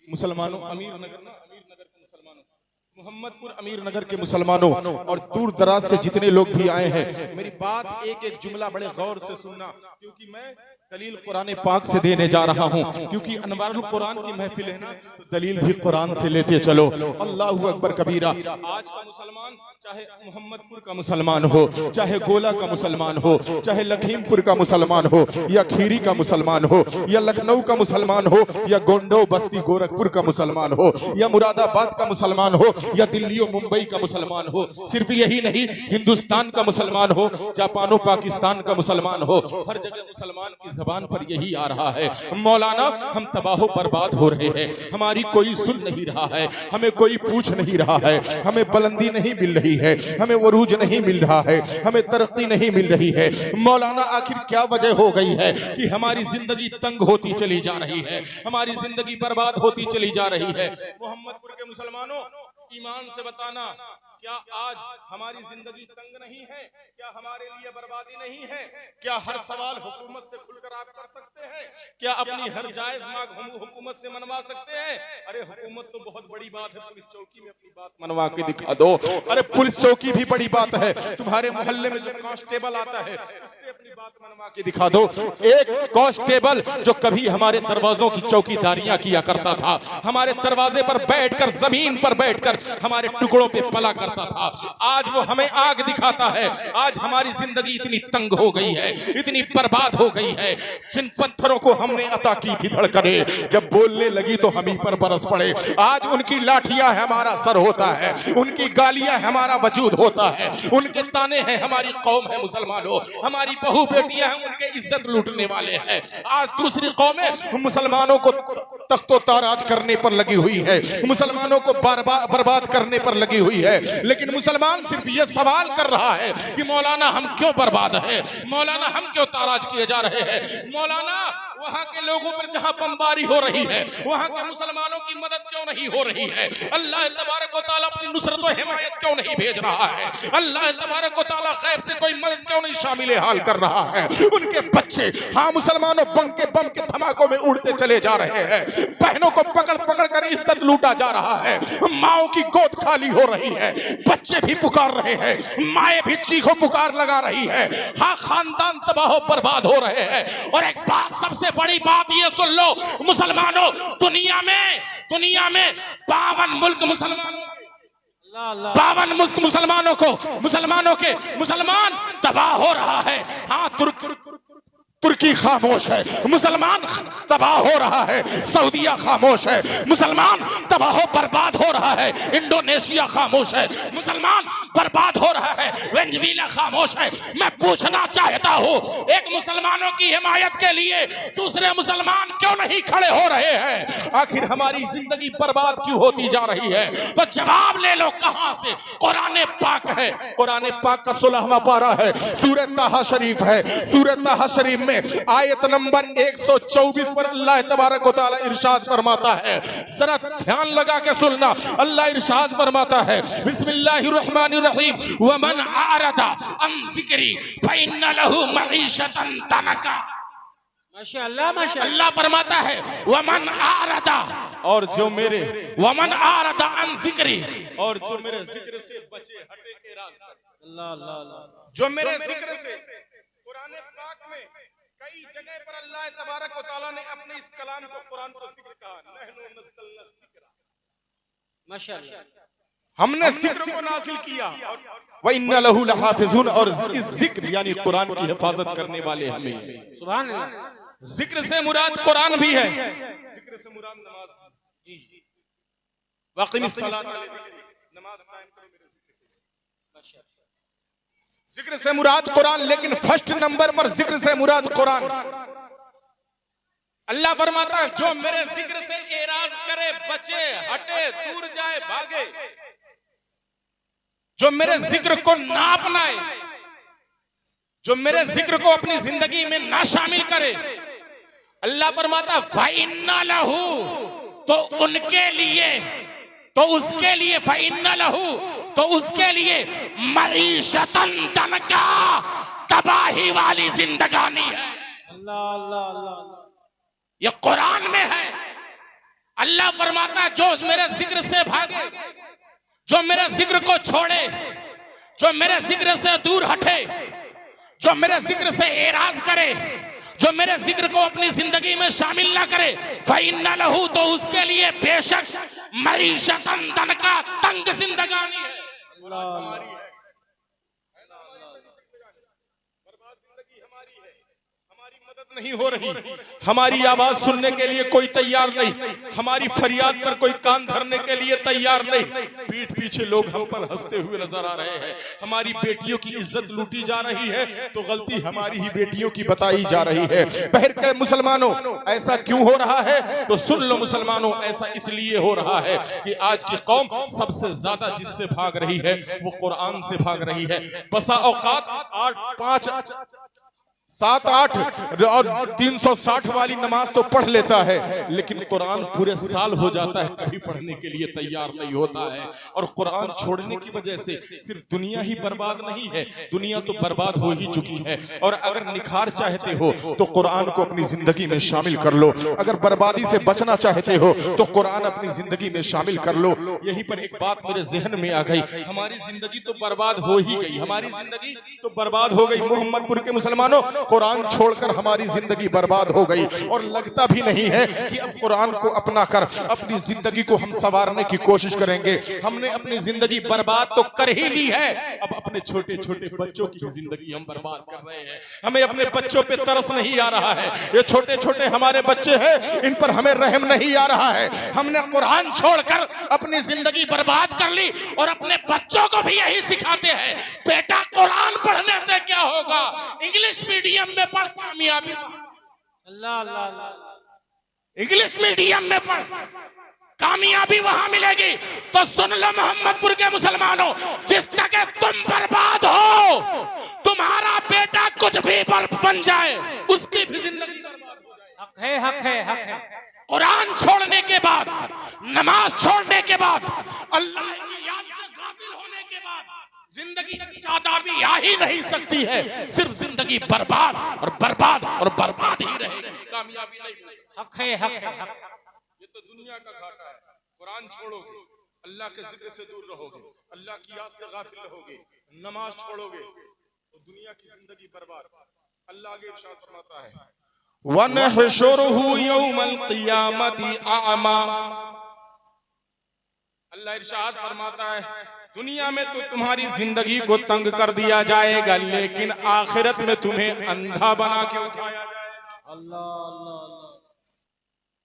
मुसलमानों, अमीर नगर के मुसलमानों, मोहम्मदपुर अमीर नगर के मुसलमानों और दूर दराज से जितने लोग भी आए हैं, मेरी बात एक एक जुमला बड़े गौर से सुनना, क्योंकि मैं दलील कुरान पाक से देने जा रहा हूं। क्योंकि अनवारुल कुरान की महफिल है ना, तो दलील भी कुरान से लेते चलो। अल्लाहु अकबर कबीरा। आज का मुसलमान, चाहे मोहम्मदपुर का मुसलमान हो, चाहे गोला का मुसलमान हो, चाहे लखीमपुर का मुसलमान हो, या खीरी का मुसलमान हो, या लखनऊ का मुसलमान हो, या गोंडो बस्ती गोरखपुर का मुसलमान हो, या मुरादाबाद का मुसलमान हो, या दिल्ली और मुंबई का मुसलमान हो, सिर्फ यही नहीं, हिंदुस्तान का मुसलमान हो, जापानो पाकिस्तान का मुसलमान हो, हर जगह मुसलमान की जबान पर यही आ रहा है, मौलाना हम तबाहो बर्बाद हो रहे हैं, हमारी कोई सुन नहीं रहा है, हमें कोई पूछ नहीं रहा है, हमें बुलंदी नहीं मिल रही है, हमें वरूज नहीं मिल रहा है, हमें तरक्की नहीं मिल रही है। मौलाना आखिर क्या वजह हो गई है कि हमारी जिंदगी तंग होती चली जा रही है, हमारी जिंदगी बर्बाद होती चली जा रही है। मोहम्मदपुर के मुसलमानों, ईमान से बताना, क्या आज हमारी जिंदगी तंग नहीं है? क्या हमारे लिए बर्बादी नहीं है? क्या हर सवाल हुकूमत से खुलकर आप कर सकते हैं? क्या अपनी हर जायज मांग हम हुकूमत से मनवा सकते हैं? अरे हुकूमत तो बहुत बड़ी बात है, पुलिस चौकी में अपनी बात मनवा के दिखा दो। अरे पुलिस चौकी भी बड़ी बात है, तुम्हारे मोहल्ले में जो कांस्टेबल आता है उससे अपनी बात मनवा के दिखा दो। एक कांस्टेबल जो कभी हमारे दरवाजों की चौकीदारियां किया करता था, हमारे दरवाजे पर बैठकर, जमीन पर बैठकर हमारे टुकड़ों पे पला करता था, आज वो हमें आग दिखाता है। आज हमारी जिंदगी इतनी तंग हो गई है, इतनी बर्बाद हो गई है, जिन पत्थरों को हमने अता की थी धड़कने, जब बोलने लगी तो हम ही पर बरस पड़े। आज उनकी लाठियां हमारा सर होता है, उनकी गालियां हमारा वजूद होता है, उनके ताने हैं हमारी कौम है मुसलमानों, हमारी बहू बेटियां हैं उनके इज्जत लूटने वाले हैं। आज दूसरी कौमें मुसलमानों को तख्तो ताराज करने पर लगी हुई है, मुसलमानों को बर्बाद करने पर लगी हुई है, लेकिन मुसलमान सिर्फ ये सवाल कर रहा है कि मौलाना हम क्यों बर्बाद हैं, मौलाना हम क्यों ताराज किए जा रहे हैं, मौलाना वहां के लोगों पर जहां बमबारी हो रही है वहां के मुसलमानों की मदद क्यों नहीं हो रही है, अल्लाह तबारक व तआला अपनी नुसरत व हिमायत क्यों नहीं भेज रहा है, अल्लाह तबारक व तआला गैब से कोई मदद क्यों नहीं शामिल हाल कर रहा है। उनके बच्चे, हाँ मुसलमानों, बम के धमाकों में उड़ते चले जा रहे हैं, बहनों को पकड़ पकड़ कर इज्जत लूटा जा रहा है, माओ की गोद खाली हो रही है, बच्चे भी पुकार रहे हैं, माए भी चीखो पुकार लगा रही है, हाँ खानदान तबाह बर्बाद हो रहे हैं। और एक बात, सबसे बड़ी बात ये सुन लो मुसलमानों, दुनिया में 52 मुल्क मुसलमान तबाह हो रहा है। हाँ तुर्की खामोश है, मुसलमान तबाह हो रहा है, सऊदीया खामोश है, मुसलमान तबाह बर्बाद हो रहा है, इंडोनेशिया खामोश है, मुसलमान बर्बाद हो रहा है, वेनेजुएला खामोश है। मैं पूछना चाहता हूँ, एक मुसलमानों की हिमायत के लिए दूसरे मुसलमान क्यों नहीं खड़े हो रहे हैं? आखिर हमारी जिंदगी बर्बाद क्यों होती जा रही है? तो जवाब ले लो कहां से? कुरान पाक है, कुरान पाक का 16वां पारा है, सूरह ताहा शरीफ है, सूरह ताहा शरीफ में आयत नंबर 124 पर अल्लाह तबारक व तआला इरशाद फरमाता है, जरा ध्यान लगा के सुनना। अल्लाह इरशाद फरमाता है, बिस्मिल्लाहिर्रहमानिर्रहीम, वमन आरदा अन ज़िक्री फइन्न लहू मईशतन तनका। माशाअल्लाह माशाअल्लाह। अल्लाह फरमाता है वमन आरदा, और जो मेरे वमन आरदा अन ज़िक्री, और जो मेरे जिक्र से बचे हटे के राज, अल्लाह अल्लाह अल्लाह, जो मेरे जिक्र से, कुरान पाक में कई जगह पर अल्लाह तबारक व तआला ने अपने इस कलाम को, कुरान को जिक्र कहा, नहनु नज़्ज़लना ज़िक्रा, माशाअल्लाह हमने जिक्र को नाजिल किया, व इन्ना लहू लहाफिज़ून, और इस जिक्र यानी कुरान की हिफाजत करने वाले हमें। सुभान अल्लाह। जिक्र से मुराद कुरान भी है, जिक्र से मुराद नमाज, जी वाक़िमिस सलात, नमाज कायम करो मेरे जिक्र, जिक्र से मुराद कुरान, लेकिन फर्स्ट नंबर पर जिक्र से मुराद कुरान। अल्लाह फरमाता है जो मेरे जिक्र से एराज करे, बचे, हटे, दूर जाए, भागे, जो मेरे जिक्र को ना अपनाए, जो मेरे जिक्र को अपनी जिंदगी में ना शामिल करे, अल्लाह फरमाता फ़इन्ना लहू, तो उनके लिए, तो उसके लिए, फ़इन्ना लहू, तो उसके लिए मईशतन तनका, तबाही वाली जिंदगानी है। अल्लाह अल्लाह अल्लाह, ये कुरान में है। अल्लाह फरमाता है जो मेरे जिक्र से भागे, जो मेरे जिक्र को छोड़े, जो मेरे जिक्र से दूर हटे, जो मेरे जिक्र से एराज करे, जो मेरे जिक्र को अपनी जिंदगी में शामिल ना करे, फ़इन्ना लहू, तो उसके लिए बेशक मईशतन, धन का तंग जिंदगानी है। हमारी है, बर्बाद जिंदगी हमारी है, हमारी मदद नहीं हो रही, हमारी आवाज सुनने के लिए कोई तैयार नहीं, हमारी फरियाद पर कोई कान धरने के लिए तैयार नहीं, पीठ पीछे लोग हम पर हंसते हुए नजर आ रहे हैं, हमारी बेटियों की इज्जत लूटी जा रही है, तो गलती हमारी ही बेटियों की बताई जा रही है। बहर के मुसलमानों, ऐसा क्यों हो रहा है? तो सुन लो मुसलमानों, ऐसा इसलिए हो रहा है कि आज की कौम सबसे ज्यादा जिससे भाग रही है वो कुरान से भाग रही है। बसा औकात 8, 5, 7, 8 और 360 वाली नमाज तो पढ़ लेता है, लेकिन कुरान पूरे साल हो जाता है कभी पढ़ने के लिए तैयार नहीं होता है। और कुरान छोड़ने की वजह से सिर्फ दुनिया ही बर्बाद नहीं है, दुनिया तो बर्बाद हो ही चुकी है। और अगर निखार चाहते हो तो कुरान को अपनी जिंदगी में शामिल कर लो, अगर बर्बादी से बचना चाहते हो तो कुरान अपनी जिंदगी में शामिल कर लो। यहीं पर एक बात मेरे जहन में आ गई, हमारी जिंदगी तो बर्बाद हो ही गई, हमारी जिंदगी तो बर्बाद हो गई। मोहम्मदपुर के मुसलमानों, कुरान छोड़कर हमारी जिंदगी बर्बाद हो गई, और लगता भी नहीं है कि अब कुरान को अपना कर अपनी जिंदगी को हम संवारने की कोशिश करेंगे। हमने अपनी जिंदगी बर्बाद तो कर ही ली है, अब अपने छोटे छोटे बच्चों की भी जिंदगी हम बर्बाद कर रहे हैं। हमें अपने बच्चों पे तरस नहीं आ रहा है, ये छोटे छोटे हमारे बच्चे हैं, इन पर हमें रहम नहीं आ रहा है। हमने कुरान छोड़कर अपनी जिंदगी बर्बाद कर ली, और अपने बच्चों को भी यही सिखाते हैं, बेटा कुरान पढ़ने से क्या होगा, इंग्लिश मीडियम में पढ़ कामयाबी, अल्लाह अल्लाह अल्लाह। इंग्लिश मीडियम में पढ़ कामयाबी वहां मिलेगी। तो सुन लो मोहम्मदपुर के मुसलमानों, जिस तक तुम बर्बाद हो, तुम्हारा बेटा कुछ भी बन जाए, उसकी भी जिंदगी बर्बाद हो जाए। हक है, हक है, हक है। कुरान छोड़ने के बाद, नमाज छोड़ने के बाद, अल्लाह की याद से गाफिल होने के बाद जिंदगी शादाबी आ ही नहीं सकती है। सिर्फ जिंदगी बर्बाद और बर्बाद और बर्बाद ही रहेगी, कामयाबी नहीं मिलेगी। हक है, हक है, हक। ये तो दुनिया का घाटा है। कुरान छोड़ोगे, अल्लाह के जिक्र से दूर रहोगे, अल्लाह की याद से गाफिल रहोगे, नमाज छोड़ोगे, तो दुनिया की जिंदगी बर्बाद। अल्लाह आगे इरशाद फरमाता है, वनहशुरुहु यौमल क़ियामति अअमा। अल्लाह इरशाद फरमाता है, दुनिया में तो तुम्हारी जिंदगी को तंग कर दिया जाएगा, लेकिन आखिरत में तुम्हें अंधा बना के उठाया जाएगा। अल्लाह अल्लाह अल्लाह।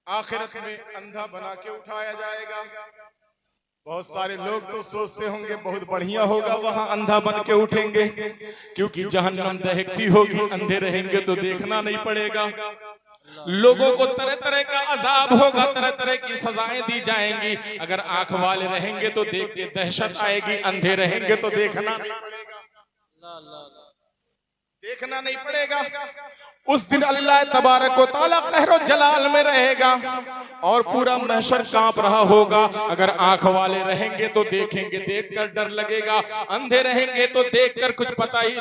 आखिरत में अंधा बना के उठाया जाएगा। बहुत सारे लोग तो सोचते होंगे बहुत बढ़िया होगा, वहां अंधा बन के उठेंगे, क्योंकि जहन्नम दहकती होगी, अंधे रहेंगे तो देखना नहीं पड़ेगा। लोगों को तरह तरह का अजाब होगा, तरह तरह की सजाएं दी जाएंगी। अगर आंख वाले रहेंगे तो देख के दहशत आएगी, अंधे रहेंगे तो देखना नहीं पड़ेगा, देखना नहीं पड़ेगा। उस दिन अल्लाह तबारक व तआला कहरो जलाल में रहेगा और पूरा महशर कांप रहा होगा। अगर आंख वाले रहेंगे तो देखेंगे, देखकर डर लगेगा, अंधे रहेंगे तो देखकर कुछ पता ही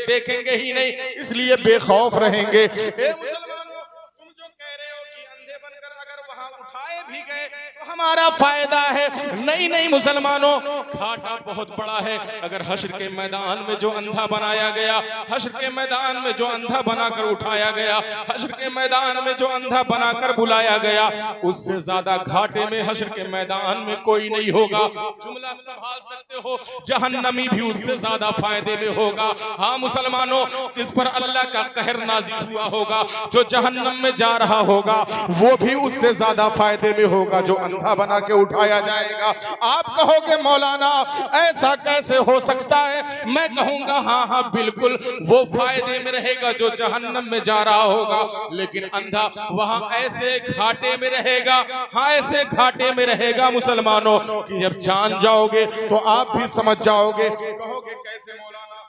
देखेंगे ही नहीं, इसलिए बेखौफ रहेंगे। ए मुसलमानों, तुम जो कह रहे हो कि अंधे बनकर अगर वहां उठाए भी गए तो हमारा फायदा है, नहीं नहीं मुसलमानों, घाटा बहुत बड़ा है। अगर हश्र के मैदान में जो अंधा बनाया गया, हश्र के मैदान में जो अंधा बनाकर उठाया गया, हश्र के मैदान में जो अंधा बनाकर बुलाया गया, उससे ज्यादा घाटे में हश्र के मैदान में कोई नहीं होगा। जुमला संभाल सकते हो, जहन्नमी भी उससे ज्यादा फायदे में होगा। हाँ मुसलमानों, जिस पर अल्लाह का कहर नाजिल हुआ होगा, जो जहन्नम में जा रहा होगा, वो भी उससे ज्यादा फायदे में होगा जो अंधा बना के उठाया जाएगा। आप कहोगे मौलाना ऐसा कैसे हो सकता है? मैं कहूंगा हाँ हाँ बिल्कुल, वो फायदे में रहेगा जो जहन्नम में जा रहा होगा, लेकिन अंधा वहां ऐसे घाटे में रहेगा, हाँ ऐसे घाटे में रहेगा मुसलमानों कि जब जान जाओगे तो आप भी समझ जाओगे। कहोगे कैसे मौलाना?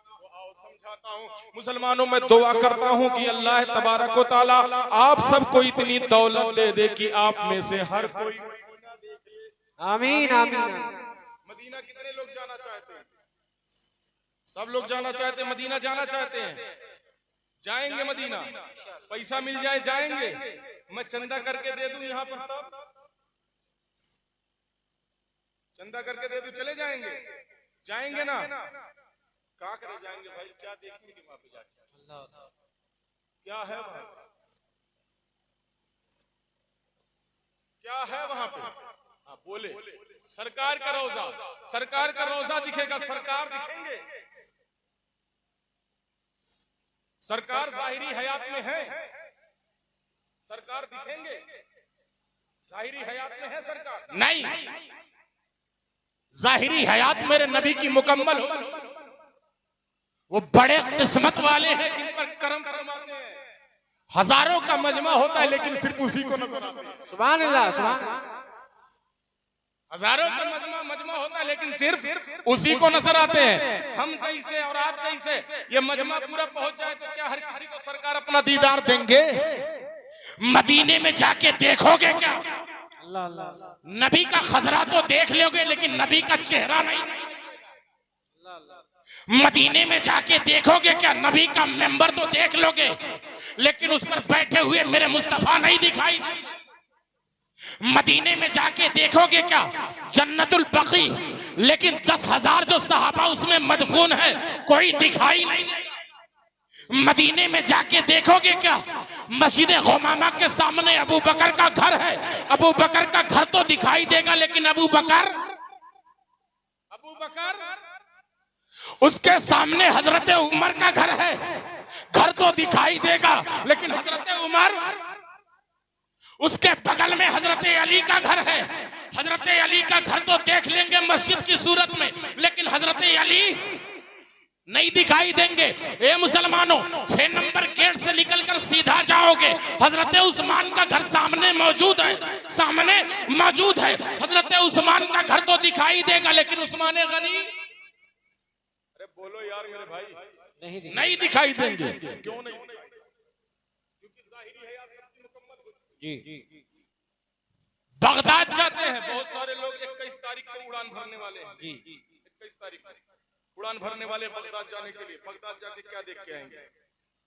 समझाता हूँ मुसलमानों, मैं दुआ करता हूँ कि अल्लाह तबारक व तआला आप सबको इतनी दौलत दे दे कि आप में से हर कोई मदीना देखे। आमीन आमीन। मदीना कितने लोग जाना चाहते हैं? सब लोग जाना चाहते हैं, मदीना जाना चाहते हैं। जाएंगे मदीना, पैसा मिल जाए जाएंगे। मैं चंदा करके दे दूं यहाँ पर, तब चंदा करके दे दो, चले जाएंगे? जाएंगे ना? क्या करे जाएंगे भाई? क्या देखेंगे वहां पे जाके? क्या है वहां पे? क्या है वहां पे? हाँ बोले। सरकार का रोजा, सरकार का रोजा दिखेगा, सरकार दिखेंगे। सरकार जाहिरी हयात में है, सरकार दिखेंगे? जाहिरी हयात में है सरकार? नहीं, जाहिरी हयात मेरे नबी की मुकम्मल हो। वो बड़े किस्मत वाले हैं जिन पर करम फरमाते हैं। हजारों का मजमा होता है लेकिन सिर्फ उसी को नजर आता है। सुभान अल्लाह, सुभान अल्लाह। हजारों का मजमा होता है लेकिन सिर्फ उसी को नजर आते हैं। हम जैसे और आप जैसे ये मजमा पूरा पहुंच जाए तो क्या हर किसी को सरकार अपना दीदार देंगे? मदीने में जाके देखोगे क्या? अल्लाह अल्लाह। नबी का खजरा तो देख लोगे लेकिन नबी का चेहरा नहीं। मदीने में जाके देखोगे क्या? नबी का मेंबर तो देख लोगे लेकिन उस पर बैठे हुए मेरे मुस्तफा नहीं दिखाई। मदीने में जाके देखोगे क्या? जन्नतुल बकी, लेकिन 10,000 जो सहाबा उसमें मदफून है कोई दिखाई नहीं। मदीने में जाके देखोगे क्या? मस्जिद गुमामा के सामने अबू बकर का घर है, अबू बकर का घर तो दिखाई देगा लेकिन अबू बकर उसके सामने हजरत उमर का घर है, घर तो दिखाई देगा लेकिन हजरत उमर, उसके बगल में हजरत अली का घर है, हजरत अली का घर तो देख लेंगे मस्जिद की सूरत में लेकिन हजरत अली नहीं दिखाई देंगे। ए मुसलमानों, 6 नंबर गेट से निकलकर सीधा जाओगे, हजरत उस्मान का घर सामने मौजूद है, सामने मौजूद है। हजरत उस्मान का घर तो दिखाई देगा लेकिन उस्मान गनी, अरे बोलो यार मेरे भाई, नहीं दिखाई देंगे। क्यों नहीं? क्योंकि जाहिरी हयात सबकी मुकम्मल होती है। जी, बगदाद जाते हैं बहुत सारे लोग, 21 तारीख को उड़ान भरने वाले हैं। जी, 21 तारीख उड़ान भरने वाले बगदाद जाने के लिए। बगदाद जाके क्या देख के आएंगे?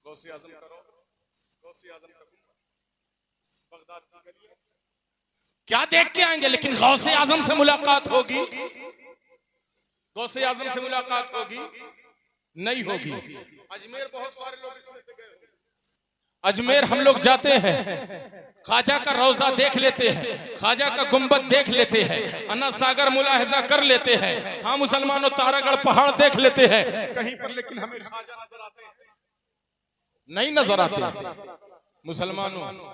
गौसे आजम करो, गौसे आजम का बगदाद की गलियां क्या देख के आएंगे? लेकिन गौसे आजम से मुलाकात होगी? गौसे आजम से मुलाकात होगी? नहीं होगी। अजमेर बहुत सारे लोग इसमें से गए। अजमेर हम लोग जाते हैं, ख्वाजा का रोजा देख लेते हैं, ख्वाजा का गुंबद देख लेते हैं, अन्ना सागर मुलाहिजा कर लेते हैं। हाँ मुसलमानों, तारागढ़ पहाड़ देख लेते हैं कहीं पर, लेकिन हमें ख्वाजा नजर आते हैं? नहीं नजर आते। मुसलमानों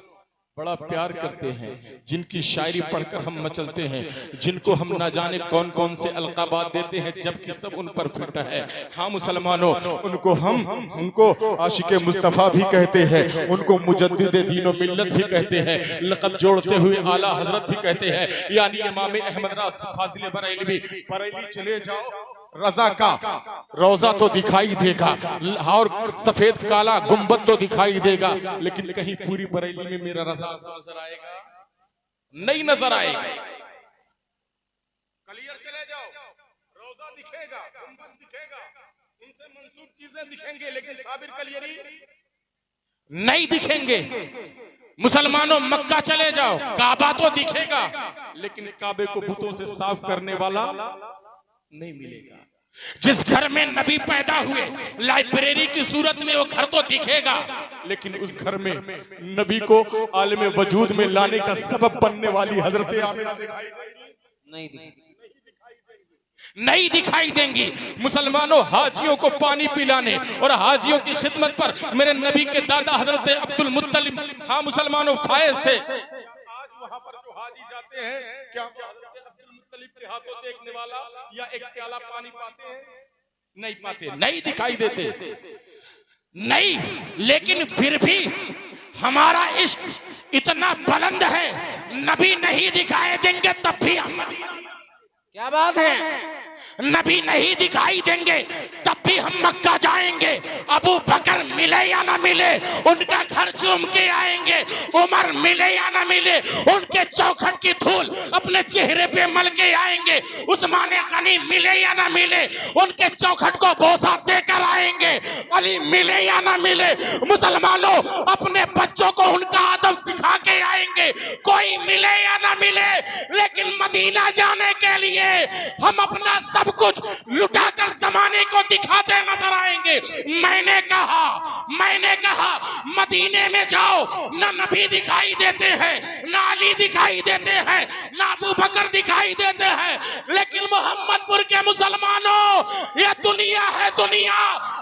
बड़ा प्यार करते हैं, जिनकी शायरी पढ़कर हम मचलते हैं, जिनको हम ना जाने कौन कौन से अलकाबात देते हैं जबकि सब उन पर फिट है। हाँ मुसलमानों, उनको आशिक मुस्तफ़ा भी कहते हैं, उनको मुजद्दिद दीन व मिल्लत भी कहते हैं, लक़ब जोड़ते हुए आला हजरत भी कहते हैं, यानी इमाम अहमद राशिद फाजिल बरेलवी। बरेली चले जाओ, रजा का रोजा तो दिखाई देगा और सफेद काला गुंबद तो दिखाई देगा, लेकिन कहीं पूरी बरेली में मेरा रजा नजर आएगा? नहीं नजर आएगा। कलियर चले जाओ, रोजा दिखेगा, गुंबद दिखेगा, इनसे मंसूब चीजें दिखेंगे लेकिन साबिर कलियरी नहीं दिखेंगे। मुसलमानों मक्का चले जाओ, काबा तो दिखेगा लेकिन काबे को बुतों से साफ करने वाला नहीं मिलेगा। जिस घर में नबी पैदा हुए, लाइब्रेरी की सूरत में वो घर तो दिखेगा लेकिन उस घर में नबी को आलम वजूद में लाने का सबब बनने वाली हजरत आमिना दिखाई देगी? नहीं दिखाई देंगी। मुसलमानों, हाजियों को पानी पिलाने और हाजियों की खिदमत पर मेरे नबी के दादा हजरत अब्दुल मुत्तलिब, हाँ मुसलमानों, फायज थे। आज वहां पर जो हाजी जाते हैं, क्या के हाथों से एक निवाला या एक प्याला पानी पाते हैं? नहीं पाते, नहीं दिखाई देते। नहीं, लेकिन फिर भी हमारा इश्क इतना बुलंद है, नबी नहीं दिखाई देंगे तब भी हम मदीना। क्या बात है? नबी नहीं दिखाई देंगे तब भी हम मक्का जाएंगे। अबू बकर मिले या ना मिले, उनका घर चूम के आएंगे। उमर मिले या ना मिले, उनके चौखट की धूल अपने चेहरे पे मल के आएंगे। उस्मान गनी मिले या ना मिले, उनके चौखट को बोसा देकर आएंगे। अली मिले या ना मिले, मुसलमानों अपने बच्चों को उनका अदब सिखा के आएंगे। जाएंगे, कोई मिले या ना मिले, लेकिन मदीना जाने के लिए हम अपना सब कुछ लुटाकर जमाने को दिखाते नजर आएंगे। मैंने कहा मदीने में जाओ, ना नबी दिखाई देते हैं, ना अली दिखाई देते हैं, ना अबू बकर दिखाई देते हैं, लेकिन मोहम्मदपुर के मुसलमानों, ये दुनिया है, दुनिया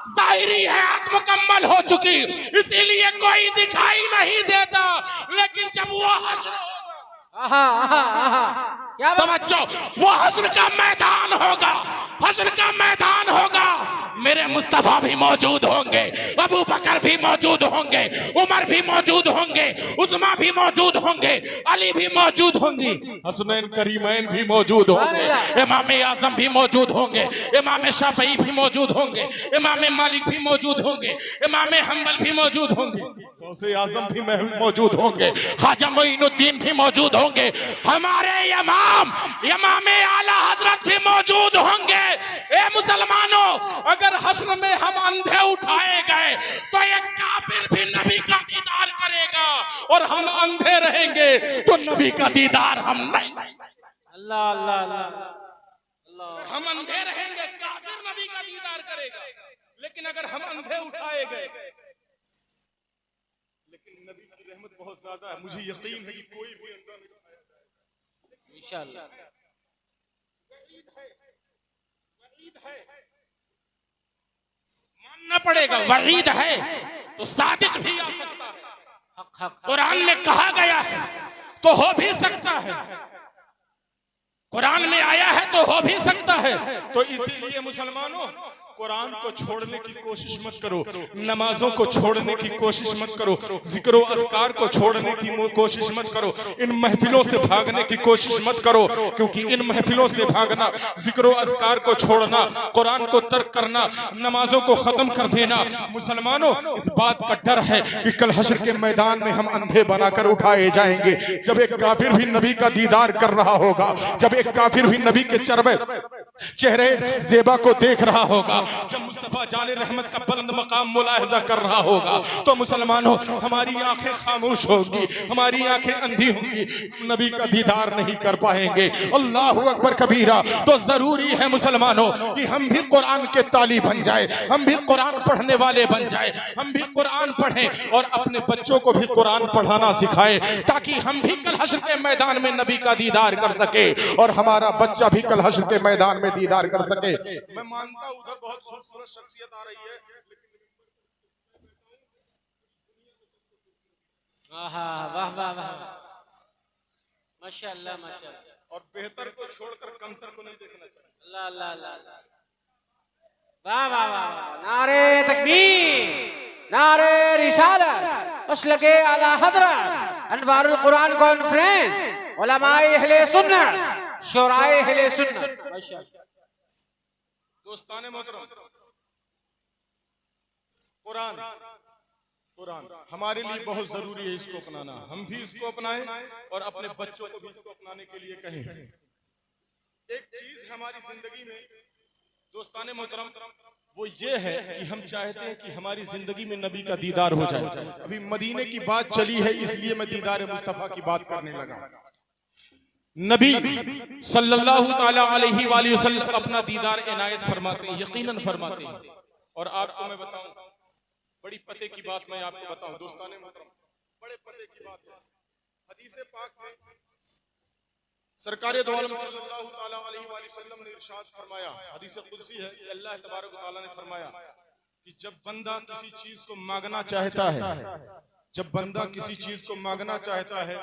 जाहिरी है, आत्मकम्मल हो चुकी, इसीलिए कोई दिखाई नहीं देता। लेकिन जब वो हश्र क्या बात? तवज्जो, वो हश्र का मैदान होगा, हश्र का मैदान होगा, मेरे मुस्तफा भी मौजूद होंगे, अबू बकर भी मौजूद होंगे, उमर भी मौजूद होंगे, उस्मा भी मौजूद होंगे, अली भी मौजूद होंगी, हसनैन करीमैन भी मौजूद होंगे, इमाम आजम भी मौजूद होंगे, इमाम शाफई भी मौजूद होंगे, इमाम मालिक भी मौजूद होंगे, इमाम हम्बल भी मौजूद होंगे, गौसे आजम भी मौजूद होंगे, ख्वाजा मोइनुद्दीन भी मौजूद होंगे, हमारे इमाम आला हजरत भी मौजूद होंगे। ए मुसलमानों, अगर हश्र में हम अंधे उठाए गए तो एक काफिर भी नबी का दीदार करेगा, और हम अंधे रहेंगे तो नबी का दीदार हम नहीं। अल्लाह अल्लाह अल्लाह। हम अंधे रहेंगे, काफिर नबी का दीदार करेगा, लेकिन अगर हम अंधे उठाए गए, लेकिन नबी की रहमत बहुत ज्यादा है, मुझे यकीन है कि कोई भी अंधा नहीं उठाया जाएगा इंशाअल्लाह। मानना पड़ेगा, वहीद है तो सादिक भी आ सकता है, हक हक। कुरान में कहा गया है तो हो भी सकता है, कुरान में आया है तो हो भी सकता है। तो इसीलिए मुसलमानों, कुरान को छोड़ने की कोशिश मत करो, नमाजों को छोड़ने की कोशिश मत करो, जिक्र अस्कार को छोड़ने की कोशिश मत करो, इन महफिलों से भागने की कोशिश मत करो, क्योंकि इन महफिलों से भागना, जिक्र अस्कार को छोड़ना, कुरान को तर्क करना, नमाजों को खत्म कर देना, मुसलमानों इस बात का डर है कि कल हश्र के मैदान में हम अंधे बनाकर उठाए जाएंगे। जब एक काफिर भी नबी का दीदार कर रहा होगा, जब एक काफिर भी नबी के चेहरे जेबा को देख रहा होगा, जब मुस्तफा जाने रहमत का बुलंद मकाम मुलाहिजा कर रहा होगा, तो मुसलमानों हमारी आंखें खामोश होंगी, हमारी आंखें अंधी होंगी, नबी का दीदार नहीं कर पाएंगे। अल्लाहु अकबर कबीरा। तो जरूरी है मुसलमानों कि हम भी कुरान के ताली बन जाए, हम भी कुरान पढ़ने वाले बन जाए, हम भी कुरान पढ़ें और अपने बच्चों को भी कुरान पढ़ाना सिखाएं, ताकि हम भी कल हश्र के मैदान में नबी का दीदार कर सके और हमारा बच्चा भी कल हश्र के मैदान में दीदार कर सके। मैं मानता हूं उधर बहुत खूबसूरत शख्सियत आ रही है, वाह वाह वाह, माशाअल्लाह माशाअल्लाह। और बेहतर को छोड़कर कमतर को नहीं देखना चाहिए। अल्लाह अल्लाह अल्लाह। वाह वाह वाह। नारे तकबीर, नारे रिसालत, मसलके आला हज़रत, अनवारुल कुरान कॉन्फ्रेंस, उलमाए अहले सुन्नत, शुराए अहले सुन्नत। माशाअल्लाह। दोस्ताने मोहतरम, कुरान हमारे लिए बहुत जरूरी है, इसको अपनाना, हम भी इसको अपनाएं और अपने बच्चों को भी इसको अपनाने के लिए कहें। एक चीज हमारी जिंदगी में दोस्ताने मोहतरम, वो ये है कि हम चाहते हैं कि हमारी जिंदगी में नबी का दीदार हो जाए। अभी मदीने की बात चली है, इसलिए मैं दीदार मुस्तफा की बात करने लगा। नबी सल्लल्लाहु ताला अलैहि वसल्लम अपना दीदार इनायत फरमाते हैं, यकीनन फरमाते हैं। और आपको मैं बताऊं, बड़ी पते की बात मैं आपको बताऊं दोस्ताने मोहतरम, बड़े पते की बात है। हदीस पाक में सरकार दो आलम सल्लल्लाहु ताला अलैहि वसल्लम ने इरशाद फरमाया, हदीस कुदसी है, अल्लाह तबारक व तआला ने फरमाया कि जब बंदा किसी चीज को मांगना चाहता है, जब बंदा किसी चीज को मांगना चाहता है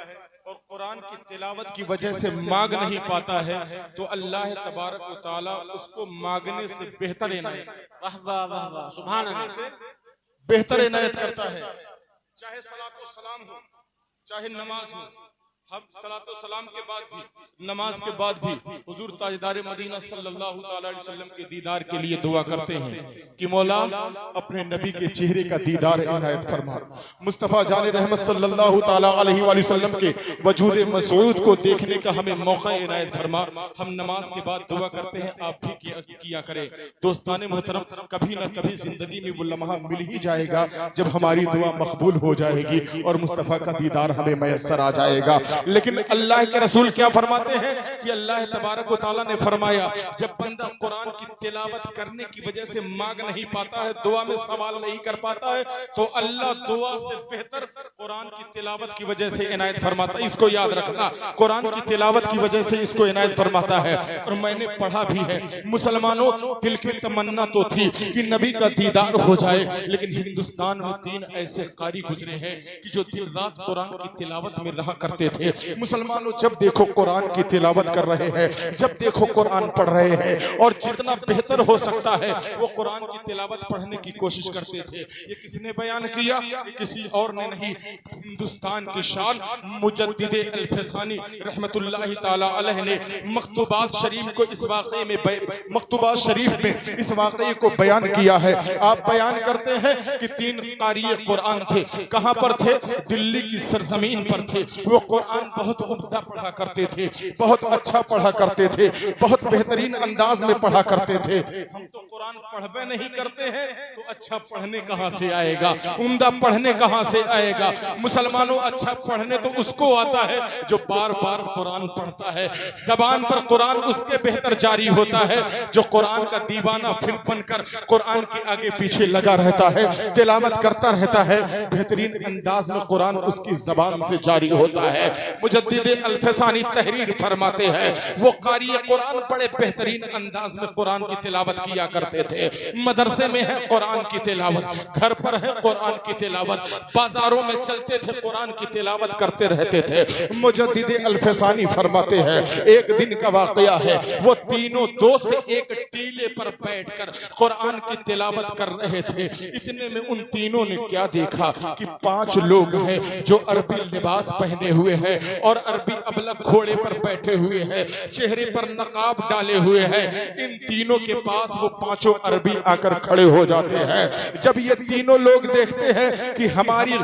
और कुरान की तिलावत की वजह से मांग नहीं पाता है, तो अल्लाह तबारक व तआला उसको मांगने से बेहतर इनायत, वाह वाह वाह वाह, सुभान अल्लाह, बेहतर इनायत करता है। चाहे सलातो सलाम हो, चाहे नमाज हो, हम सलातो सलाम के बाद भी, नमाज के बाद भी हुजूर ताजदार मदीना सल्लल्लाहु ताला अलैहि वसल्लम के दीदार के लिए दुआ करते हैं कि मौला अपने नबी के चेहरे का दीदार इनायत फरमा। मुस्तफ़ा जान रहमत सल्लल्लाहु ताला अलैहि वसल्लम के वजूद मसऊद को देखने का हमें मौका इनायत फरमा। हम नमाज के बाद दुआ करते हैं, आप भी किया करें। दोस्ताने मोहतरम, कभी ना कभी जिंदगी में वो लम्हा मिल ही जाएगा जब हमारी दुआ मकबूल हो जाएगी और मुस्तफ़ा का दीदार हमें मैसर आ जाएगा। लेकिन अल्लाह के रसूल क्या फरमाते हैं कि अल्लाह तबारक व तआला ने फरमाया, जब बंदा कुरान की तिलावत करने की वजह से मांग नहीं पाता है, दुआ में सवाल नहीं कर पाता है, तो अल्लाह दुआ से बेहतर कुरान की तिलावत की वजह से इनायत फरमाता है। इसको याद रखना, कुरान की तिलावत की वजह से इसको इनायत फरमाता है। और मैंने पढ़ा भी है, मुसलमानों दिल की तमन्ना तो थी कि नबी का दीदार हो जाए, लेकिन हिंदुस्तान में 3 ऐसे कारी गुजरे हैं कि जो दिन रात कुरान की तिलावत में रहा करते थे। मुसलमानों जब देखो कुरान की तिलावत कर रहे हैं, जब देखो कुरान पढ़ रहे हैं, और जितना बेहतर हो सकता है वो कुरान की तिलावत पढ़ने की कोशिश करते थे। ये किसने बयान किया? किसी और ने नहीं, हिंदुस्तान की शान मुजद्दिद अल-फसानी रहमतुल्लाहि ताला अलैह ने मकतूबात शरीफ को इस वाक़े में मकतूबात शरीफ में इस वाक़े को बयान किया है। आप बयान करते हैं कि 3 कारी कुरान थे। कहां पर थे? दिल्ली की सरजमीन पर थे। वो कुरान बहुत उम्दा पढ़ा करते थे, बहुत अच्छा पढ़ा करते थे, बहुत बेहतरीन अंदाज में पढ़ा करते थे। हम तो कुरान पढ़बे नहीं करते हैं, तो अच्छा पढ़ने कहां से आएगा? उम्दा पढ़ने कहां से आएगा? मुसलमानों अच्छा पढ़ने तो उसको आता है जो बार बार कुरान पढ़ता है। जबान पर कुरान उसके बेहतर जारी होता है जो कुरान का दीवाना फिर बनकर कुरान के आगे पीछे लगा रहता है, तिलावत करता रहता है, बेहतरीन अंदाज में कुरान उसकी जबान से जारी होता है। मुजद्दिद अल-फसानी तहरीर फरमाते हैं, वो कारी कुरान बड़े बेहतरीन अंदाज में कुरान की तिलावत किया करते थे। मदरसे में है कुरान की तिलावत, घर पर है कुरान की तिलावत, बाजारों में चलते थे कुरान की तिलावत करते रहते थे। मुजद्दिद अल-फसानी फरमाते हैं, एक दिन का वाकया है, वो तीनों दोस्त एक टीले पर बैठकर कुरान की तिलावत कर रहे थे। इतने में उन तीनों ने क्या देखा कि 5 लोग हैं जो अरबी लिबास पहने हुए हैं और अरबी अबलग घोड़े पर बैठे हुए हैं, चेहरे पर नकाब डाले हुए हैं। इन तीनों के पास वो 5 अरबी आकर खड़े हो जाते हैं। जब ये तीनों लोग देखते हैं कि हमारी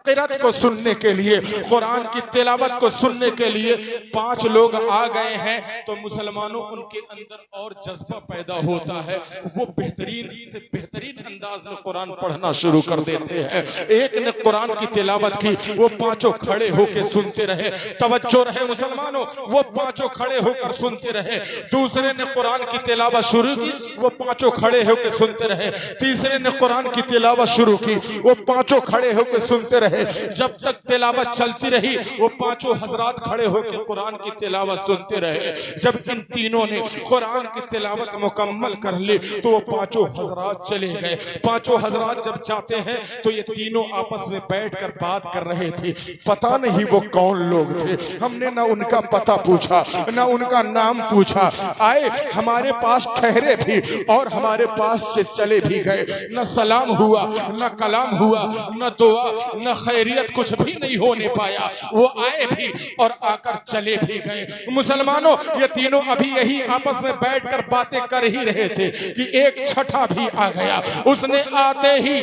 क़िरात को सुनने के लिए, कुरान की तिलावत को सुनने के लिए 5 लोग आ गए हैं, तो मुसलमानों उनके अंदर और जज्बा पैदा होता है। वो बेहतरीन से बेहतरीन अंदाज में कुरान पढ़ना शुरू कर देते हैं। एक ने कुरान की तिलावत की, वो 5 खड़े होकर सुनते रहे। तवज्जो रहे मुसलमानों, वो 5 खड़े होकर सुनते रहे। दूसरे ने कुरान की तिलावत शुरू की, वो 5 खड़े होकर सुनते रहे। तीसरे ने कुरान की तिलावत शुरू की, वो 5 खड़े होकर सुनते रहे। जब तक तिलावत चलती रही, वो 5 हजरात खड़े होकर कुरान की तिलावत सुनते रहे। जब इन तीनों ने कुरान की तिलावत मुकम्मल कर ली, तो वो 5 हजरात चले गए। 5 हजरात जब जाते हैं तो ये तीनों आपस में बैठकर बात कर रहे थे। पता नहीं वो कौन लोग थे, हमने ना उनका पता पूछा, ना उनका नाम पूछा। आए हमारे पास ठहरे भी और हमारे पास से चले भी गए। न सलाम हुआ, न कलाम हुआ, न दुआ, न खैरियत, कुछ भी नहीं होने पाया। वो आए भी और आकर चले भी गए। मुसलमानों ये तीनों अभी यही आपस में बैठकर बातें कर ही रहे थे कि एक छठा भी आ गया। उसने आते ही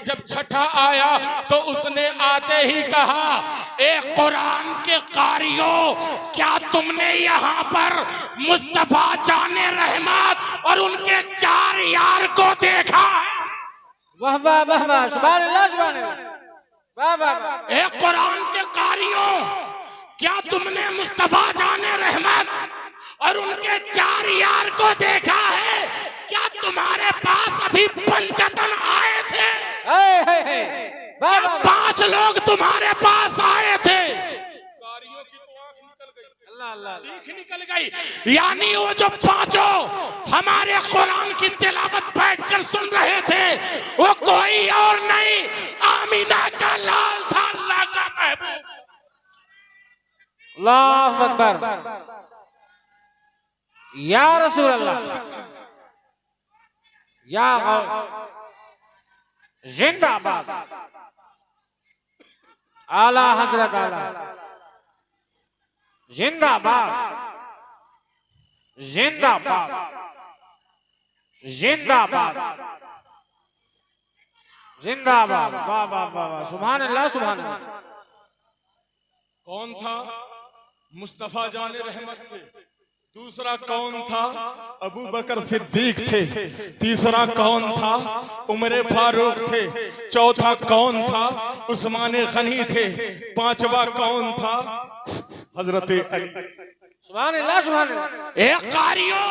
जब छठा आया तो उसने आते ही कहा, ए कुरान के कारियों, क्या तुमने यहाँ पर मुस्तफा जाने रहमत और उनके 4 यार को देखा है? वाह वाह वाह वाह, सुभान अल्लाह सुभान अल्लाह, वाह वाह वाह। ए कुरान के कारियों, क्या तुमने मुस्तफा जाने रहमत और उनके 4 यार को देखा है? क्या तुम्हारे पास अभी 5 आए थे? वाह वाह, 5 लोग तुम्हारे पास आए थे। चीख निकल गई। यानी वो जो 5 हमारे कुरान की तिलावत बैठकर सुन रहे थे, वो कोई और नहीं, आमीना का लाल था, अल्लाह का महबूब। अल्लाहु अकबर, या रसूल अल्लाह, या गौस जिंदाबाद। आला हजरत आला जिंदाबाद जिंदाबाद जिंदाबाद जिंदाबाद। वाह वाह वाह वाह, सुभान अल्लाह सुभान अल्लाह। कौन था? मुस्तफा जाने रहमत थे। दूसरा कौन था? अबू बकर सिद्दीक थे। तीसरा कौन था? उमर फारूक थे। चौथा कौन था? उस्मान गनी थे। पांचवा कौन था? हजरत अली। सुभान अल्लाह सुभान अल्लाह। एक कारियों,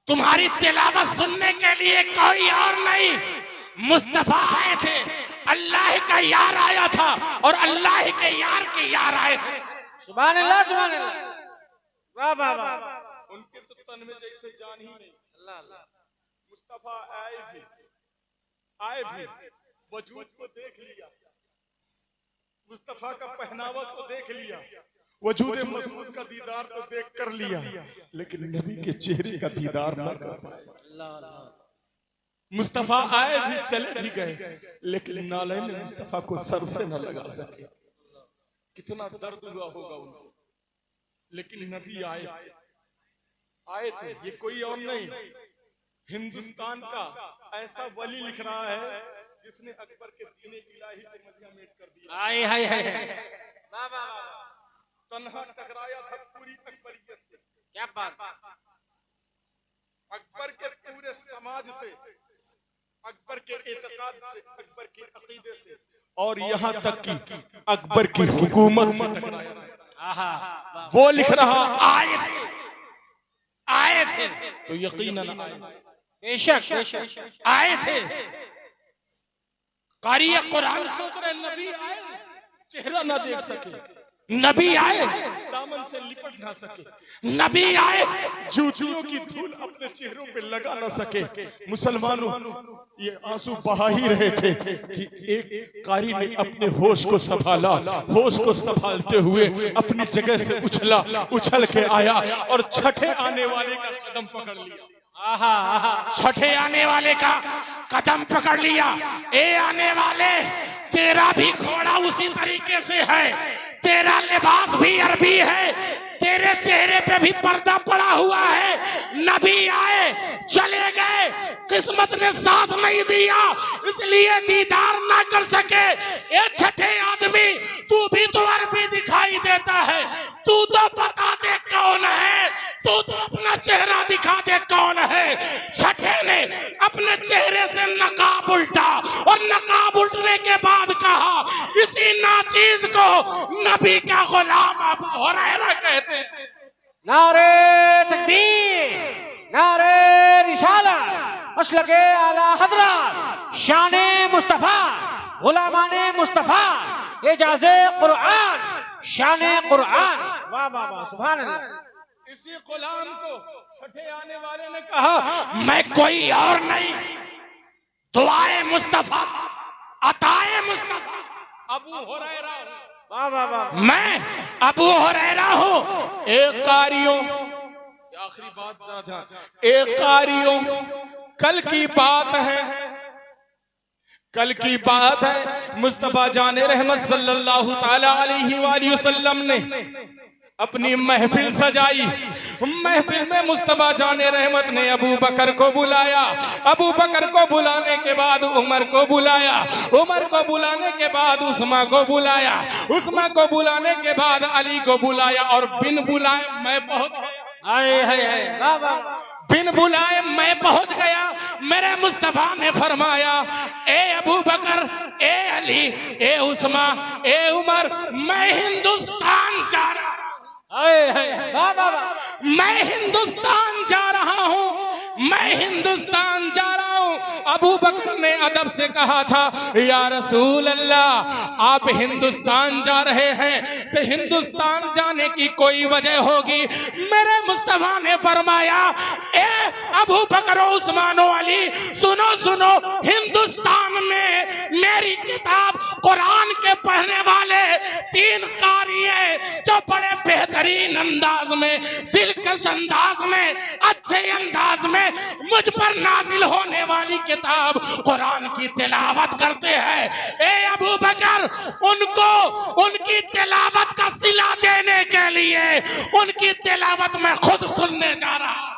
तुम्हारी तिलावत सुनने के लिए कोई और नहीं, मुस्तफा आए थे। अल्लाह का यार आया था और अल्लाह के यार के यार आए थे। सुभान अल्लाह सुभान अल्लाह। वाह वाह वाह। उनके तो तन में जैसे जान ही नहीं। अल्लाह अल्लाह। मुस्तफा आए भी वजूद को देख लिया, मुस्तफा का पहनावा तो देख लिया, वजूद मसूद का दीदार तो देख कर लिया, लेकिन नबी के चेहरे का दीदार न कर पाए। मुस्तफा आए भी चले भी गए, लेकिन नालैन मुस्तफा को सर से न लगा सके। कितना दर्द हुआ होगा उनको। लेकिन नबी आए थे। ये कोई और नहीं, हिंदुस्तान का ऐसा वली लिख रहा है जिसने अकबर के दीन इलाही को मजमेट कर दिया। आए हाय हाय वाह वाह वाह। तन्हा टकराया था पूरी अकबरियत से। क्या बात। अकबर के पूरे समाज से, अकबर के एतकाद से, अकबर के अकीदे से, और यहाँ तक कि अकबर की हुकूमत से टकराया था। वो लिख रहा आए थे तो यकीनन आए। बेशक बेशक आए थे। कारी कुरान सोच रहे नबी आए, चेहरा ना देख सके, नबी आए, दामन से लिपट ना सके, नबी आए, जूतियों की धूल अपने चेहरों पे लगा ना सके। मुसलमानों, ये आंसू बहा ही रहे थे कि एक कारी ने अपने होश को संभाला, होश को संभालते हुए अपनी जगह से उछल के आया और छठे आने वाले का कदम पकड़ लिया। छठे आने वाले का कदम पकड़ लिया। ए आने वाले, तेरा भी घोड़ा उसी तरीके से है, तेरा लिबास भी अरबी है, तेरे चेहरे पे भी पर्दा पड़ा हुआ है। नबी आए, चले गए, किस्मत ने साथ नहीं दिया, इसलिए दीदार ना कर सके। ए छठे आदमी, तू भी तो अरबी दिखाई देता है, तू तो बता दे कौन है, तू तो अपना चेहरा दिखा दे कौन है। छठे ने अपने चेहरे से नकाब उल्टा और नकाब उल्टने के बाद कहा, इसी नाचीज को नबी का गुलाम अबू हुरैरा कहते हैं। नारे तकबीर, नारे रिसालत, मसलके आला हजरत, शाने मुस्तफा, गुलामाने मुस्तफा, एजाज़े कुरान, शाने कुरान। वाह वाह वाह, सुभान अल्लाह। इसी गुलाम को छठे आने वाले ने कहा, मैं कोई और नहीं, दुआए मुस्तफा, अताए मुस्तफा, अबू हुरैरा। वाह वाह वाह। मैं अबू हुरैरा हूँ। एक कारियों, आखिरी बात था, एक कारियों, कल की बात है, कल की बात है, मुस्तफा जाने रहमत सल्लल्लाहु ताला अलैहि वसल्लम ने अपनी महफिल सजाई। महफिल में मुस्तफा जाने रहमत ने अबू बकर को बुलाया, अबू बकर को बुलाने के बाद उमर को बुलाया, उमर को बुलाने के बाद उस्मा को बुलाया, उस्मा को बुलाने के बाद अली को बुलाया, और बिन बुलाए मैं पहुंच गया। आए हाय हाय वाह वाह। बिन बुलाए मैं पहुंच गया। मेरे मुस्तफा ने फरमाया, ए अबू बकर, ए अली, ए उस्मा, ए उमर, मैं हिंदुस्तान जा रहा हूं। वाह वाह वाह। मैं हिंदुस्तान जा रहा हूं, मैं हिंदुस्तान जा रहा हूं। अबू बकर ने अदब से कहा था, या रसूल अल्लाह, आप हिंदुस्तान जा रहे हैं तो हिंदुस्तान जाने की कोई वजह होगी। मेरे मुस्तफा ने फरमाया, ए अबू बकर उस्मानो अली, सुनो सुनो, हिंदुस्तान में मेरी किताब कुरान के पढ़ने वाले 3 कारी हैं जो बड़े बेहतरीन अंदाज में, दिलकश अंदाज में, अच्छे अंदाज में मुझ पर नाजिल होने वाली किताब कुरान की तिलावत करते हैं। ए अबू बकर, उनको उनकी तिलावत का सिला देने के लिए उनकी तिलावत में खुद सुनने जा रहा।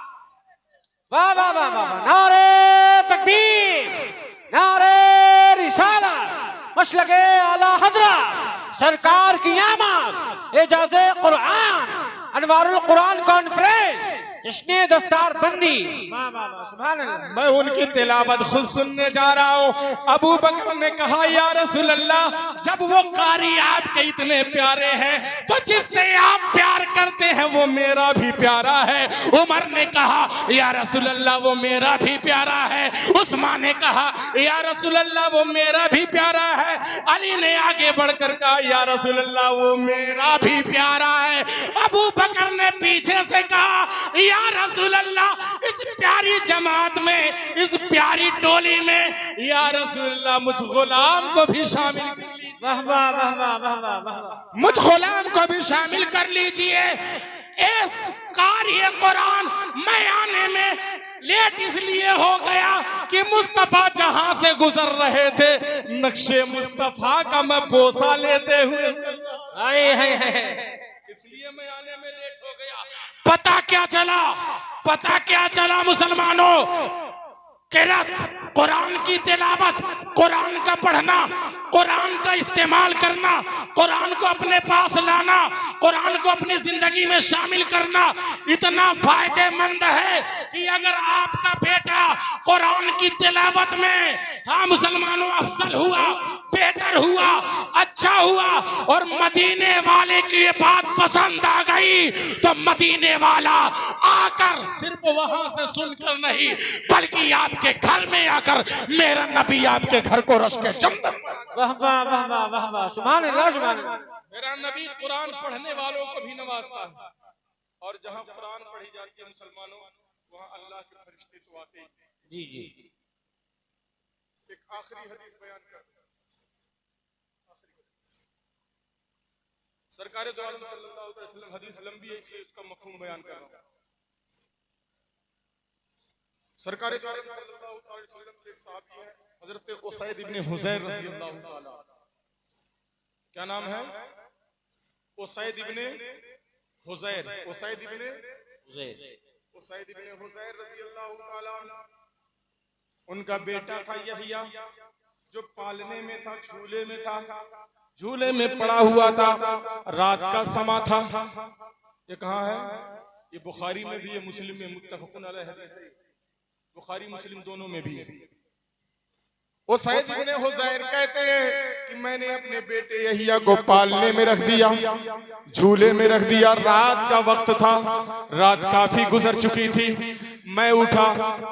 वाह वाह वाह वाह, नारे तकबीर, नारे रिसालत, मसलके आला हजरत सरकार की आमद, एजाज़े कुरान, अनवारुल कुरान कॉन्फ्रेंस, जश्ने दस्तार बंदी। वाह वाह वाह, सुभान अल्लाह। मैं उनकी तिलावत खुद सुनने जा रहा हूँ। अबू बकर ने कहा, या रसूल अल्लाह, जब वो कारी आपके इतने प्यारे हैं तो जिससे आप प्यार करते हैं वो मेरा भी प्यारा है। उमर ने कहा, या रसूल अल्लाह, वो मेरा भी प्यारा है। उस्मान ने कहा, या रसूल अल्लाह, वो मेरा भी प्यारा है। अली ने आगे बढ़कर कहा, या रसूल अल्लाह, वो मेरा भी प्यारा है। अबू बकर ने पीछे से कहा, या रसूल अल्लाह, इस प्यारी जमात में, इस प्यारी टोली में, या रसूल अल्लाह, मुझ गुलाम को भी शामिल कर लीजिए। वाह वाह वाह वाह वाह वाह वाह, मुझ गुलाम को भी शामिल कर लीजिए। इस कारी कुरान मैं आने में लेट इसलिए हो गया कि मुस्तफा जहां से गुजर रहे थे, नक्शे मुस्तफा का मैं बोसा लेते हुए चल रहा, इसलिए मैं आने में लेट हो गया। पता क्या चला, पता क्या चला मुसलमानों, किरात, कुरान की तिलावत, कुरान का पढ़ना, कुरान का इस्तेमाल करना, कुरान को अपने पास लाना, कुरान को अपनी जिंदगी में शामिल करना इतना फायदेमंद है कि अगर आपका बेटा कुरान की तिलावत में, हाँ मुसलमानों, अफसल हुआ, बेहतर हुआ, अच्छा हुआ और मदीने वाले की ये बात पसंद आ गई तो मदीने वाला आकर सिर्फ वहां से सुनकर नहीं बल्कि आपके घर में आकर मेरा नबी आपके घर को रश के जन्नत। वाह वाह वाह वाह वाह वाह, सुभान अल्लाह, सुभान अल्लाह। मेरा नबी कुरान पढ़ने वालों को भी नवाजता है, और जहाँ कुरान पढ़ी जाती है मुसलमानों, वहाँ अल्लाह के फरिश्ते तो आते ही। जी जी, एक आखिरी हदीस बयान कर, सरकार दो आलम सल्लल्लाहु अलैहि वसल्लम, हदीस लंबी है इसलिए उसका मफहूम बयान कर रहा हूं। सरकार दो आलम सल्लल्लाहु अलैहि वसल्लम के साहबी है हजरत उसैद इब्ने हुज़ैर रज़ी अल्लाह ताला, क्या नाम है? उसैद इब्ने हुज़ैर, उसैद इब्ने हुज़ैर रज़ी अल्लाह ताला। उनका बेटा था यहया, जो पालने में था, झूले में था, झूले में पड़ा हुआ था, रात का समा था। ये कहाँ है? ये बुखारी में भी है, मुस्लिम में, मुत्तफ़क़ुन अलैहि हदीस है, बुखारी मुस्लिम दोनों में भी है। उसैद इब्ने हुज़ैर कहते हैं कि मैंने अपने बेटे यहिया को पालने में रख दिया, झूले में रख दिया। रात का वक्त था, रात काफी गुजर चुकी थी। मैं उठा,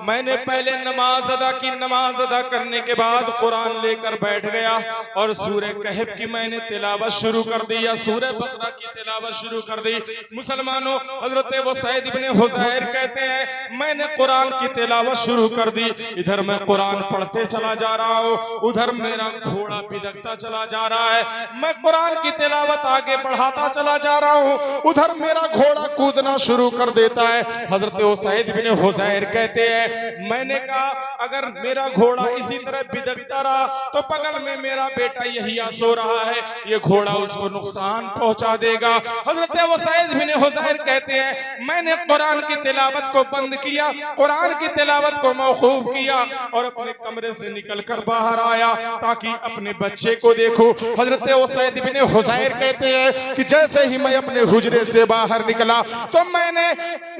मैंने पहले नमाज अदा की, नमाज अदा करने के बाद कुरान लेकर बैठ गया और सूरह कहफ की मैंने तिलावत शुरू कर दी, या सूरह बकरा की तिलावत शुरू कर दी। मुसलमानों, हजरत उसैद इब्ने हुज़ैर कहते हैं मैंने कुरान की तिलावत शुरू कर दी। इधर मैं कुरान पढ़ते चला जा रहा हूँ, उधर मेरा घोड़ा पिदकता चला जा रहा है। मैं कुरान की तिलावत आगे बढ़ाता चला जा रहा हूँ, उधर मेरा घोड़ा कूदना शुरू कर देता है। हजरत उसैद इब्ने हुज़ैर कहते हैं मैंने कहा अगर मेरा घोड़ा इसी तरह बिदकता रहा तो बगल में मेरा बेटा यहिया सो रहा है, ये घोड़ा उसको नुकसान पहुंचा देगा। हजरत उसैद इब्ने हुज़ैर कहते हैं मैंने कुरान की तिलावत को बंद किया, कुरान की तिलावत को मौकूफ किया और अपने कमरे से निकलकर बाहर आया ताकि अपने बच्चे को देखूं। हजरत उसैद इब्ने हुज़ैर कहते हैं कि जैसे ही मैं अपने हुजरे से बाहर निकला तो मैंने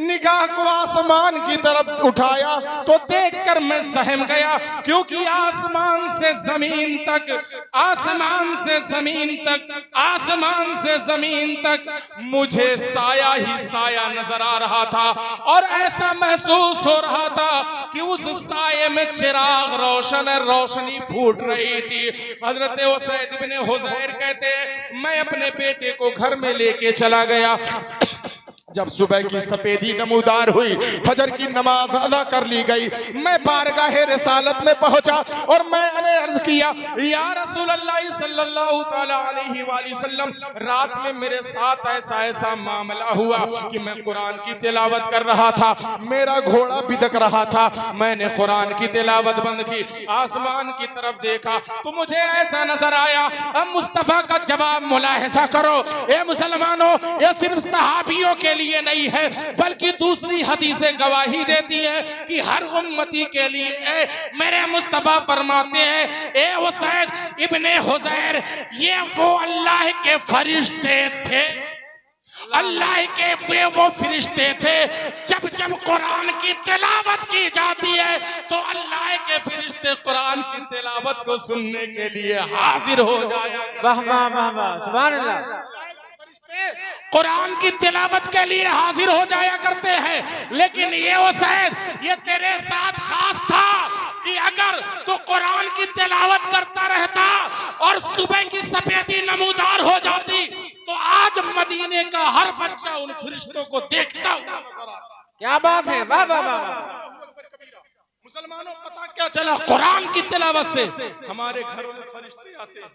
निगाह को आसमान की तरफ उठाया तो देखकर मैं सहम गया, क्योंकि आसमान से जमीन तक, आसमान से जमीन तक, आसमान से जमीन तक मुझे साया ही साया नजर आ रहा था और ऐसा महसूस हो रहा था कि उस साये में चिराग रोशन है, रोशनी फूट रही थी। हजरत उसैद इब्ने हुज़ैर कहते हैं मैं अपने बेटे को घर में लेके चला गया। जब सुबह की सफेदी नमूदार हुई, फजर की नमाज अदा कर ली गई, मैं बारगाह रिसालत में पहुंचा और मैंने अर्ज किया, या रसूल अल्लाह सल्लल्लाहु तआला अलैहि वसल्लम, रात में मेरे साथ ऐसा मामला हुआ कि मैं कुरान की तिलावत कर रहा था, मेरा घोड़ा बिदक रहा था, मैंने कुरान की तिलावत बंद की, आसमान की तरफ देखा तो मुझे ऐसा नजर आया। अब मुस्तफा का जवाब मुलाहिजा करो, ए मुसलमानों, ये सिर्फ सहाबियों के लिए नहीं है, बल्कि दूसरी हदीसें गवाही देती है कि हर उम्मती के लिए। मेरे मुस्तफा फरमाते हैं, ए उसैद इब्ने हुजैर, ये वो अल्लाह के फरिश्ते थे, अल्लाह के वे वो फरिश्ते थे, जब जब कुरान की तिलावत की जाती है तो अल्लाह के फरिश्ते कुरान की तिलावत को सुनने के लिए हाजिर हो जाया। वाह वाह वाह वाह, सुभान अल्लाह। कुरान की तिलावत के लिए हाजिर हो जाया करते हैं, लेकिन ये उसैद, ये तेरे साथ खास था कि अगर तू कुरान की तिलावत करता रहता और सुबह की सफेदी नमूदार हो जाती तो आज मदीने का हर बच्चा उन फरिश्तों को देखता हुआ नजर आता। क्या बात है, वाह वाह वाह वाह। मुसलमानों, पता क्या चला? कुरान की तिलावत से हमारे घरों में फरिश्ते आते हैं।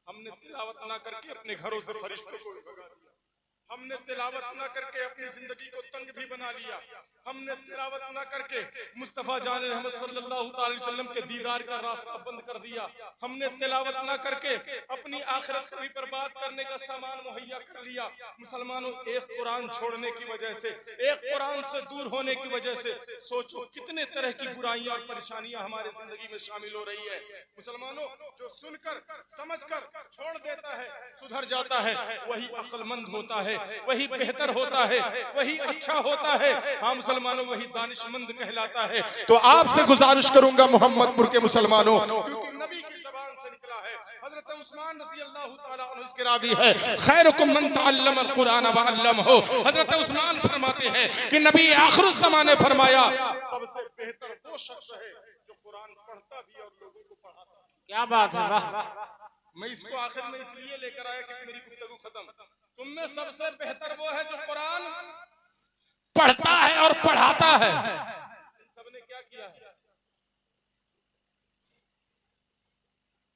हमने तिलावत ना करके अपने घरों से फरिश्तों को भगा दिया, हमने तिलावत ना करके अपनी जिंदगी को तंग भी बना लिया, हमने तिलावत ना करके मुस्तफा जान रहमत सल्लल्लाहु अलैहि वसल्लम के दीदार का रास्ता बंद कर दिया, हमने तिलावत ना करके अपनी आखिरत को भी बर्बाद करने का सामान मुहैया कर लिया। मुसलमानों, एक कुरान छोड़ने की वजह से, एक कुरान से दूर होने की वजह से सोचो कितने तरह की बुराइयां और परेशानियां हमारे जिंदगी में शामिल हो रही है। मुसलमानों, जो सुनकर समझकर छोड़ देता है, सुधर जाता है, वही अक्लमंद होता है, वही बेहतर होता है, वही अच्छा होता है। हाँ मुसलमानों, वही दानिशमंद कहलाता है। तो आपसे गुजारिश करूंगा मोहम्मदपुर के मुसलमानों, क्योंकि नबी की ज़बान से निकला है, हजरत उस्मान रज़ी अल्लाह तआला अन्हु इसके रावी है, खैरुकुम मन तअल्लम अल कुरान व अल्लमहु। हजरत उस्मान फरमाते हैं कि नबी आखिर ज़माने फरमाया, सबसे बेहतर वो शख्स है जो कुरान पढ़ता भी और लोगों को पढ़ाता है। क्या बात है, वाह। मैं इसको आखिर में इसलिए लेकर आया कि मेरी गुफ्तगू खत्म। तुम में सबसे बेहतर वो है जो कुरान पढ़ता है और पढ़ाता है। सबने क्या किया है?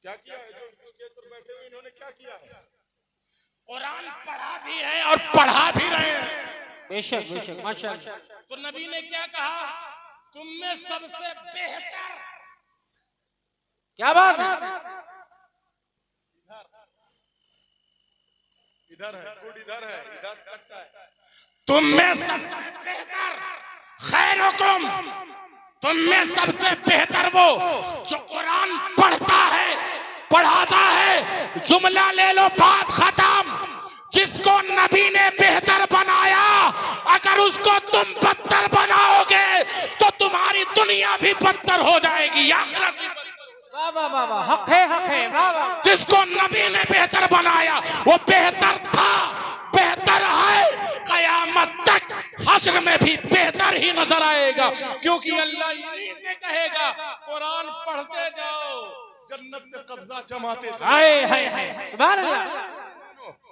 क्या किया है? जो स्टेज पर बैठे हुए इन्होंने क्या किया है? कुरान पढ़ा भी है और पढ़ा भी रहे हैं। बेशक बेशक, माशाअल्लाह। तो नबी ने क्या कहा? तुम में सबसे बेहतर। क्या बात है, इधर है, गुड इधर है, इधर कटता है। तुम में सबसे बेहतर, खैरुकुम, तुम में सबसे बेहतर वो जो कुरान पढ़ता है, पढ़ाता है। जुमला ले लो, बात खत्म। जिसको नबी ने बेहतर बनाया, अगर उसको तुम बदतर बनाओगे तो तुम्हारी दुनिया भी बदतर हो जाएगी, आखिरत भी बदतर। वाह वाह वाह वाह, हक है, हक है, वाह वाह। जिसको नबी ने बेहतर बनाया वो बेहतर था, बेहतर है, कयामत तक हश्र में भी बेहतर ही नजर आएगा, क्योंकि अल्लाह इन्हीं से कहेगा कुरान पढ़ते जाओ, जन्नत में कब्जा जमाते जाओ। हाय हाय हाय, सुभान अल्लाह।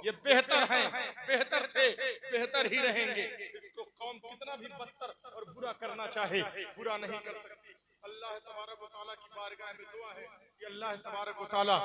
ये बेहतर हैं, बेहतर थे, बेहतर ही रहेंगे। इसको कौन कितना भी बदतर और बुरा करना चाहे, बुरा नहीं कर सकती। अल्लाह तबारक व तआला की बारगाह में दुआ है कि अल्लाह तबारक व तआला